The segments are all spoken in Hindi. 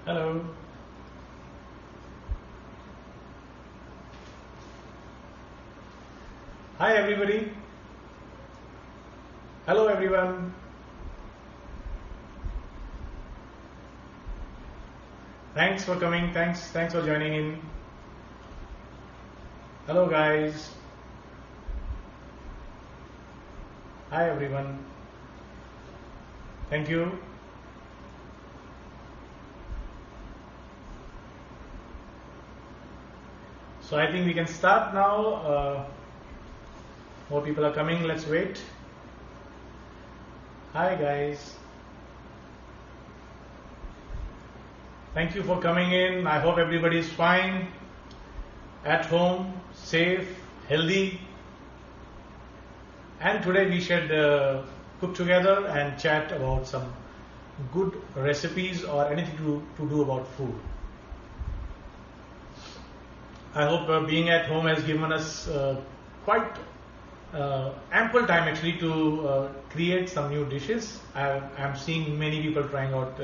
Hello. Hi everybody. Hello everyone. Thanks for coming. Thanks for joining in. Hello guys. Hi everyone. Thank you. So I think we can start now. More people are coming. Let's wait. Hi guys. Thank you for coming in. I hope everybody is fine, at home, safe, healthy. And today we should cook together and chat about some good recipes or anything to do about food. I hope being at home has given us quite ample time actually to create some new dishes. I'm seeing many people trying out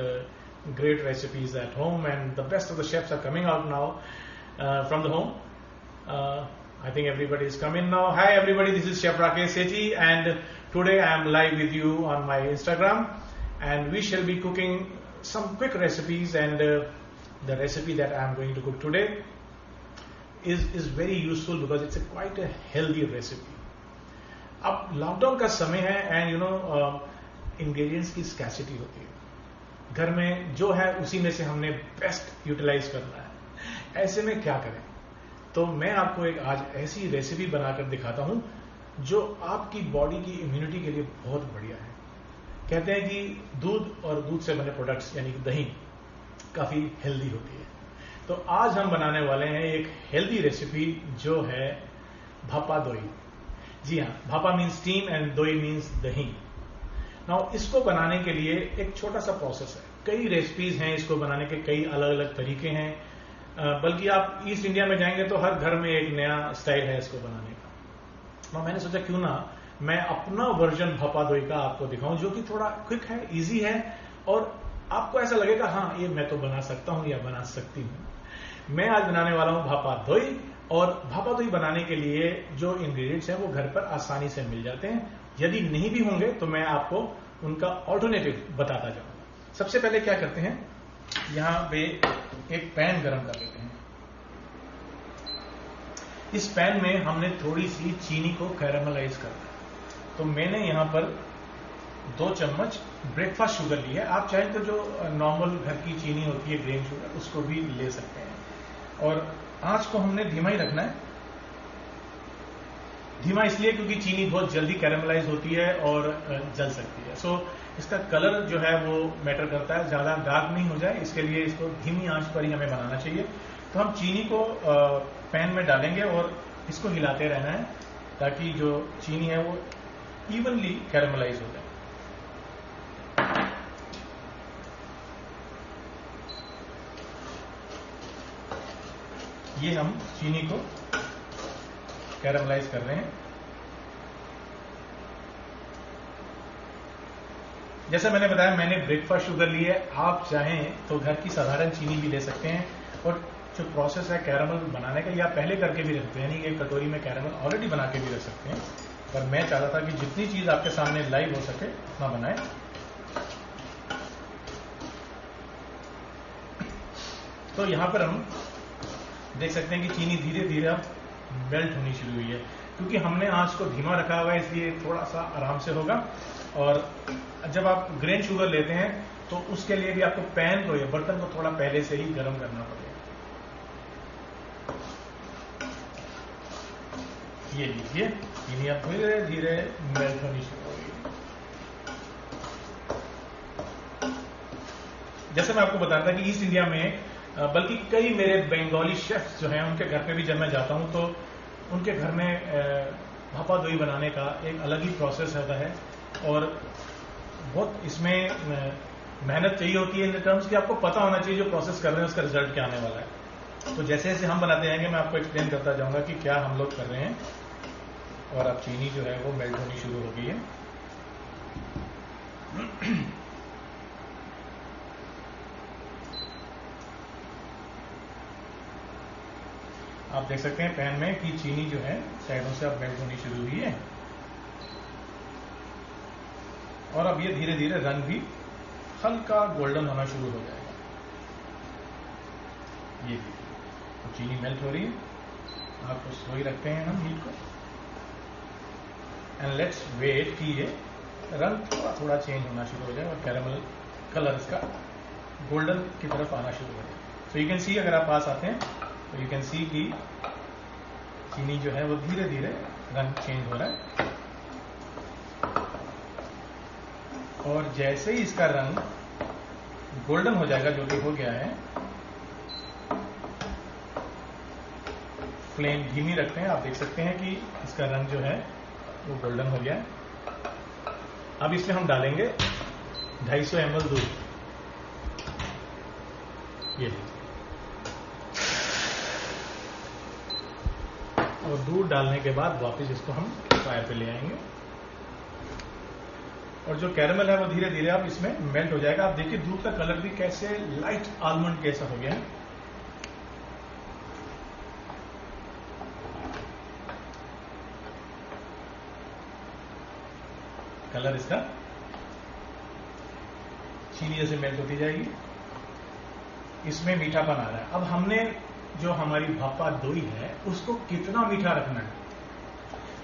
great recipes at home, and the best of the chefs are coming out now from the home. I think everybody is coming now. Hi everybody, this is Chef Rakesh Sethi, and today I am live with you on my Instagram, and we shall be cooking some quick recipes. And the recipe that I am going to cook today is very useful because it's quite a healthy recipe. अब लॉकडाउन का समय है एंड इंग्रेडिएंट्स की स्कैसिटी होती है, घर में जो है उसी में से हमने बेस्ट यूटिलाइज करना है. ऐसे में क्या करें? तो मैं आपको एक आज ऐसी रेसिपी बनाकर दिखाता हूं जो आपकी बॉडी की इम्यूनिटी के लिए बहुत बढ़िया है. कहते हैं कि दूध और दूध से बने प्रोडक्ट्स यानी कि दही काफी हेल्दी होती है. तो आज हम बनाने वाले हैं एक हेल्दी रेसिपी जो है भापा दोई. जी हाँ, भापा मीन्स स्टीम एंड दोई मीन्स दही. नाउ इसको बनाने के लिए एक छोटा सा प्रोसेस है. कई रेसिपीज हैं इसको बनाने के, कई अलग अलग तरीके हैं. बल्कि आप ईस्ट इंडिया में जाएंगे तो हर घर में एक नया स्टाइल है इसको बनाने का. नाउ मैंने सोचा क्यों ना मैं अपना वर्जन भापा दोई का आपको दिखाऊं जो कि थोड़ा क्विक है, इजी है और आपको ऐसा लगेगा हाँ ये मैं तो बना सकता हूं या बना सकती हूं. मैं आज बनाने वाला हूं भापा दोई, और भापा दोई बनाने के लिए जो इंग्रेडिएंट्स हैं वो घर पर आसानी से मिल जाते हैं. यदि नहीं भी होंगे तो मैं आपको उनका ऑल्टरनेटिव बताता जाऊंगा. सबसे पहले क्या करते हैं, यहां पे एक पैन गरम कर लेते हैं. इस पैन में हमने थोड़ी सी चीनी को कैरामलाइज करना है. तो मैंने यहां पर 2 चम्मच ब्रेकफास्ट शुगर ली है. आप चाहें तो जो नॉर्मल घर की चीनी होती है ग्रेन शुगर उसको भी ले सकते हैं. और आंच को हमने धीमा ही रखना है. धीमा इसलिए क्योंकि चीनी बहुत जल्दी कैरामलाइज होती है और जल सकती है. सो इसका कलर जो है वो मैटर करता है, ज्यादा डार्क नहीं हो जाए इसके लिए इसको धीमी आंच पर ही हमें बनाना चाहिए. तो हम चीनी को पैन में डालेंगे और इसको हिलाते रहना है ताकि जो चीनी है वो इवनली कैरामलाइज हो जाए. ये हम चीनी को कैरामलाइज कर रहे हैं. जैसा मैंने बताया मैंने ब्रेकफास्ट शुगर ली है. आप चाहें तो घर की साधारण चीनी भी ले सकते हैं. और जो प्रोसेस है कैरामल बनाने का या पहले करके भी रखते हैं, यानी एक कटोरी में कैरामल ऑलरेडी बना के भी रख सकते हैं. पर मैं चाहता था कि जितनी चीज आपके सामने लाइव हो सके उतना बनाए. तो यहां पर हम देख सकते हैं कि चीनी धीरे धीरे अब मेल्ट होनी शुरू हुई है. क्योंकि हमने आंच को धीमा रखा हुआ है इसलिए थोड़ा सा आराम से होगा. और जब आप ग्रेन शुगर लेते हैं तो उसके लिए भी आपको पैन को या बर्तन को थोड़ा पहले से ही गर्म करना पड़ेगा. ये लीजिए चीनी अब धीरे धीरे मेल्ट होनी शुरू हो गई. जैसे मैं आपको बताता था कि ईस्ट इंडिया में बल्कि कई मेरे बंगाली शेफ्स जो हैं उनके घर पे भी जब मैं जाता हूं तो उनके घर में भापा दोई बनाने का एक अलग ही प्रोसेस होता है. और बहुत इसमें मेहनत चाहिए होती है इन टर्म्स कि आपको पता होना चाहिए जो प्रोसेस कर रहे हैं उसका रिजल्ट क्या आने वाला है. तो जैसे जैसे हम बनाते जाएंगे मैं आपको एक्सप्लेन करता जाऊंगा कि क्या हम लोग कर रहे हैं. और अब चीनी जो है वो मेल्ट होनी शुरू हो गई है. आप देख सकते हैं पैन में कि चीनी जो है साइडों से अब मेल्ट होनी शुरू हुई है और अब ये धीरे धीरे रंग भी हल्का गोल्डन होना शुरू हो जाएगा। ये तो चीनी मेल्ट हो रही है। आपको स्लो ही रखते हैं हम हीट को एंड लेट्स वेट कि ये रंग थोड़ा थोड़ा चेंज होना शुरू हो जाए और कैरेमल कलर इसका गोल्डन की तरफ आना शुरू हो जाए। सो यू कैन सी, अगर आप पास आते हैं तो यू कैन सी कि चीनी जो है वो धीरे धीरे रंग चेंज हो रहा है और जैसे ही इसका रंग गोल्डन हो जाएगा, जो कि हो गया है, फ्लेम धीमी रखते हैं। आप देख सकते हैं कि इसका रंग जो है वो गोल्डन हो गया है। अब इसमें हम डालेंगे 250 ml दूध। ये और दूध डालने के बाद वापस इसको हम फायर पे ले आएंगे और जो कैरेमल है वो धीरे धीरे अब इसमें मेल्ट हो जाएगा। आप देखिए दूध का कलर भी कैसे लाइट आलमंड कैसा हो गया है। कलर इसका चीनी जैसे मेल्ट होती जाएगी। इसमें मीठापन आ रहा है। अब हमने जो हमारी भापा दोई है उसको कितना मीठा रखना है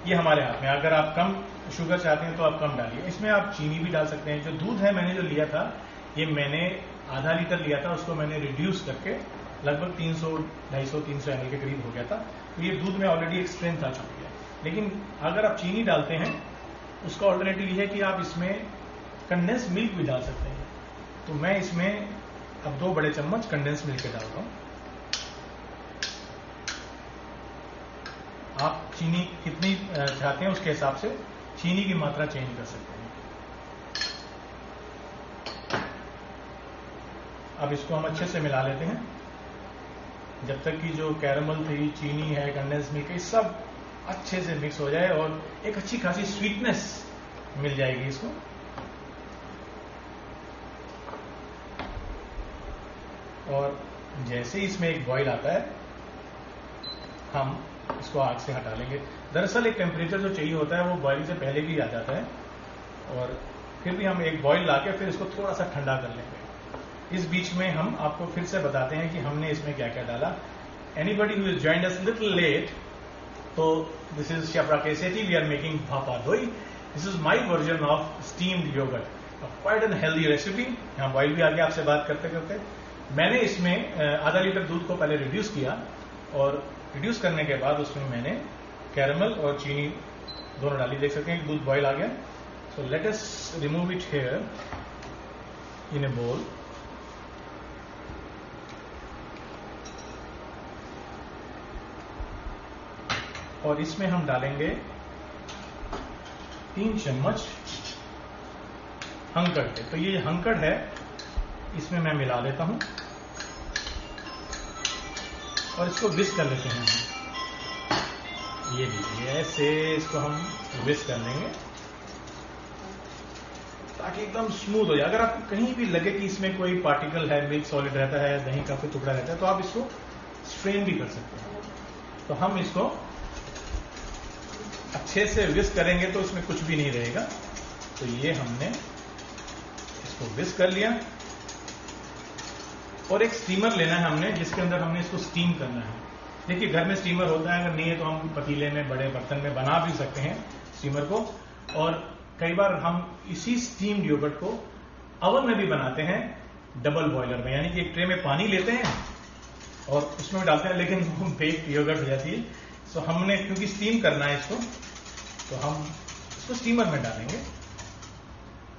ये हमारे हाथ में। अगर आप कम शुगर चाहते हैं तो आप कम डालिए। इसमें आप चीनी भी डाल सकते हैं। जो दूध है मैंने जो लिया था, ये मैंने आधा लीटर लिया था, उसको मैंने रिड्यूस करके लगभग 250-300 ml के करीब हो गया था। तो ये दूध में ऑलरेडी एक स्ट्रेंथ आ चुकी है। लेकिन अगर आप चीनी डालते हैं, उसका ऑल्टरनेटिव ये है कि आप इसमें कंडेंस मिल्क भी डाल सकते हैं। तो मैं इसमें अब 2 बड़े चम्मच कंडेंस मिल्क के डाल रहा हूं। आप चीनी कितनी चाहते हैं उसके हिसाब से चीनी की मात्रा चेंज कर सकते हैं। अब इसको हम अच्छे से मिला लेते हैं जब तक कि जो कैरेमल थी, चीनी है, कंडेंस मिल्क है, सब अच्छे से मिक्स हो जाए और एक अच्छी खासी स्वीटनेस मिल जाएगी इसको। और जैसे ही इसमें एक बॉईल आता है हम इसको आग से हटा लेंगे। दरअसल एक टेम्परेचर जो चाहिए होता है वो बॉइलिंग से पहले भी आ जाता है और फिर भी हम एक बॉईल लाके फिर इसको थोड़ा सा ठंडा कर लेंगे। इस बीच में हम आपको फिर से बताते हैं कि हमने इसमें क्या क्या डाला। Anybody who is joined us little late, तो this is chef Rakesh Sethi, we are making bhapa doi. This is my version of steamed yoghurt, quite an healthy recipe. यहाँ बॉईल भी आ गया आपसे बात करते करते। मैंने इसमें आधा लीटर दूध को पहले रिड्यूस किया और रिड्यूस करने के बाद उसमें मैंने कैरेमल और चीनी दोनों डाली। देख सकते हैं कि दूध बॉईल आ गया। So let us remove it here in a bowl. और इसमें हम डालेंगे 3 चम्मच हंकड़ के। तो ये हंकड़ है, इसमें मैं मिला लेता हूं और इसको विस्क कर लेते हैं। ये लीजिए, ऐसे इसको हम विस्क कर लेंगे ताकि एकदम स्मूथ हो जाए। अगर आपको कहीं भी लगे कि इसमें कोई पार्टिकल है, मिल्क सॉलिड रहता है, दही का कोई टुकड़ा रहता है, तो आप इसको स्ट्रेन भी कर सकते हैं। तो हम इसको अच्छे से विस्क करेंगे तो इसमें कुछ भी नहीं रहेगा। तो ये हमने इसको विस्क कर लिया और एक स्टीमर लेना है हमने, जिसके अंदर हमने इसको स्टीम करना है। देखिए घर में स्टीमर होता है, अगर नहीं है तो हम पतीले में, बड़े बर्तन में बना भी सकते हैं स्टीमर को। और कई बार हम इसी स्टीम्ड योगर्ट को ओवन में भी बनाते हैं, डबल बॉयलर में, यानी कि एक ट्रे में पानी लेते हैं और उसमें डालते हैं, लेकिन वो बेक्ड योगर्ट हो जाती है। तो हमने क्योंकि स्टीम करना है इसको, तो हम इसको स्टीमर में डालेंगे।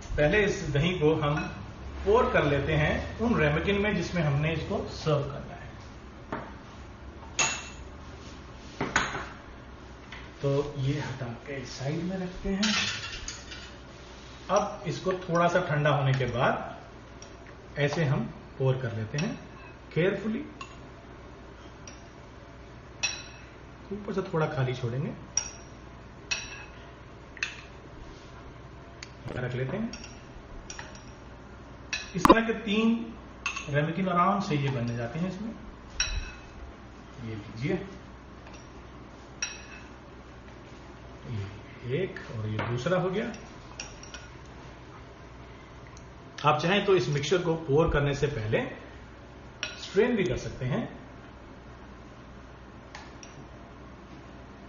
पहले इस दही को हम पोर कर लेते हैं उन रेमेकिन में जिसमें हमने इसको सर्व करना है। तो ये हटा के साइड में रखते हैं। अब इसको थोड़ा सा ठंडा होने के बाद ऐसे हम पोर कर लेते हैं केयरफुली। ऊपर से थोड़ा खाली छोड़ेंगे, रख लेते हैं। इस तरह के 3 रेमेकिन आराम से ये बनने जाते हैं इसमें। ये लीजिए, ये एक और ये दूसरा हो गया। आप चाहें तो इस मिक्सचर को पोर करने से पहले स्ट्रेन भी कर सकते हैं।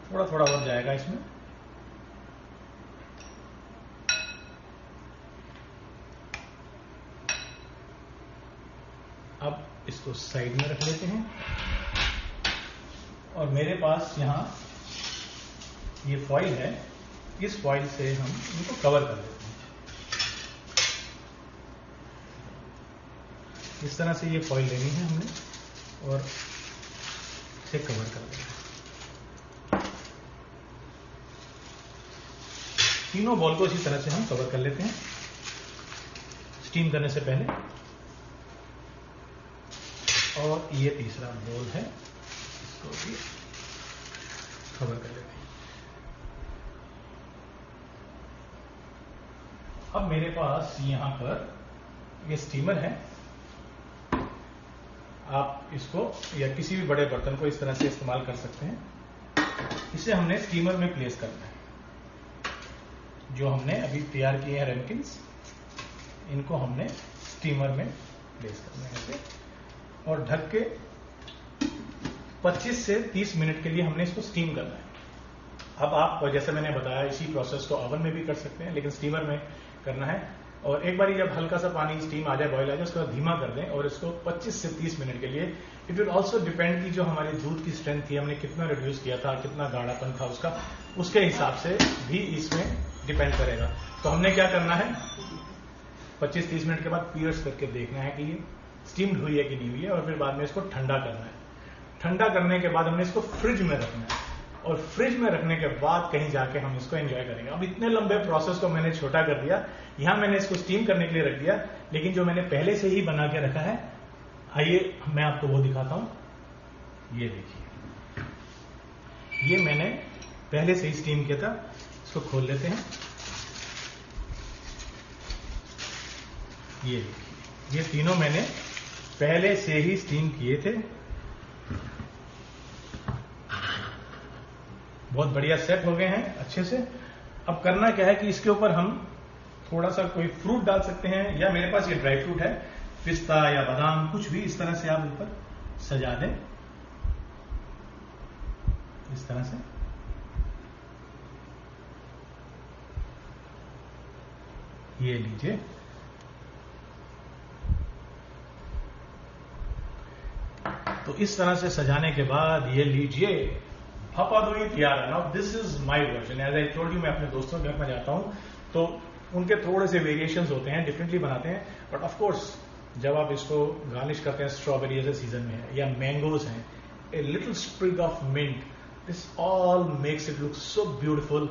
थोड़ा थोड़ा और जाएगा इसमें। अब इसको साइड में रख लेते हैं और मेरे पास यहां ये फॉइल है, इस फॉइल से हम इनको कवर कर देते हैं। इस तरह से ये फॉइल लेनी है हमने और इसे कवर कर देना है। तीनों बॉल को इसी तरह से हम कवर कर लेते हैं स्टीम करने से पहले। और ये तीसरा बॉल है, इसको भी कवर कर लेते हैं। अब मेरे पास यहां पर ये स्टीमर है। आप इसको या किसी भी बड़े बर्तन को इस तरह से इस्तेमाल कर सकते हैं। इसे हमने स्टीमर में प्लेस करना है। जो हमने अभी तैयार किए हैं रेमकिन्स, इनको हमने स्टीमर में प्लेस करना है इसे, और ढक के 25 से 30 मिनट के लिए हमने इसको स्टीम करना है। अब आप जैसे मैंने बताया इसी प्रोसेस को ओवन में भी कर सकते हैं, लेकिन स्टीमर में करना है। और एक बार जब हल्का सा पानी स्टीम आ जाए, बॉयल आ जाए, उसके बाद धीमा कर दें और इसको 25 से 30 मिनट के लिए। इट विल ऑल्सो डिपेंड कि जो हमारी दूध की स्ट्रेंथ थी, हमने कितना रिड्यूस किया था, कितना गाढ़ापन था उसका, उसके हिसाब से भी इसमें डिपेंड करेगा। तो हमने क्या करना है, 25-30 मिनट के बाद पियर्स करके देखना है कि ये स्टीम्ड हुई है कि नहीं हुई है, और फिर बाद में इसको ठंडा करना है। ठंडा करने के बाद हमने इसको फ्रिज में रखना है, और फ्रिज में रखने के बाद कहीं जाके हम इसको एंजॉय करेंगे। अब इतने लंबे प्रोसेस को मैंने छोटा कर दिया, यहां मैंने इसको स्टीम करने के लिए रख दिया, लेकिन जो मैंने पहले से ही बना के रखा है, आइए मैं आपको वो दिखाता हूं। ये देखिए, ये मैंने पहले से ही स्टीम किया था। इसको खोल लेते हैं। ये देखिए, ये तीनों मैंने पहले से ही स्टीम किए थे। बहुत बढ़िया सेट हो गए हैं अच्छे से। अब करना क्या है कि इसके ऊपर हम थोड़ा सा कोई फ्रूट डाल सकते हैं, या मेरे पास ये ड्राई फ्रूट है, पिस्ता या बादाम, कुछ भी इस तरह से आप ऊपर सजा दें, इस तरह से। ये लीजिए, तो इस तरह से सजाने के बाद ये लीजिए, भापादोई तैयार है। Now this is my version. As I told you, मैं अपने दोस्तों के घर में जाता हूं तो उनके थोड़े से वेरिएशंस होते हैं, डिफरेंटली बनाते हैं, बट ऑफ कोर्स जब आप इसको गार्निश करते हैं, स्ट्रॉबेरी जैसे सीजन में है, या मैंगोज हैं, a little sprig of mint, this all makes it look so beautiful.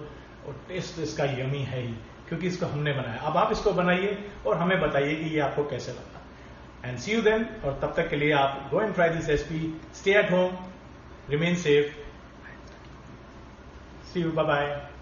और टेस्ट इसका यमी है ही, क्योंकि इसको हमने बनाया। अब आप इसको बनाइए और हमें बताइए कि ये आपको कैसे लगा। एंड सी यू देन, और तब तक के लिए आप go and try this recipe, stay at home, remain safe, see you, bye bye.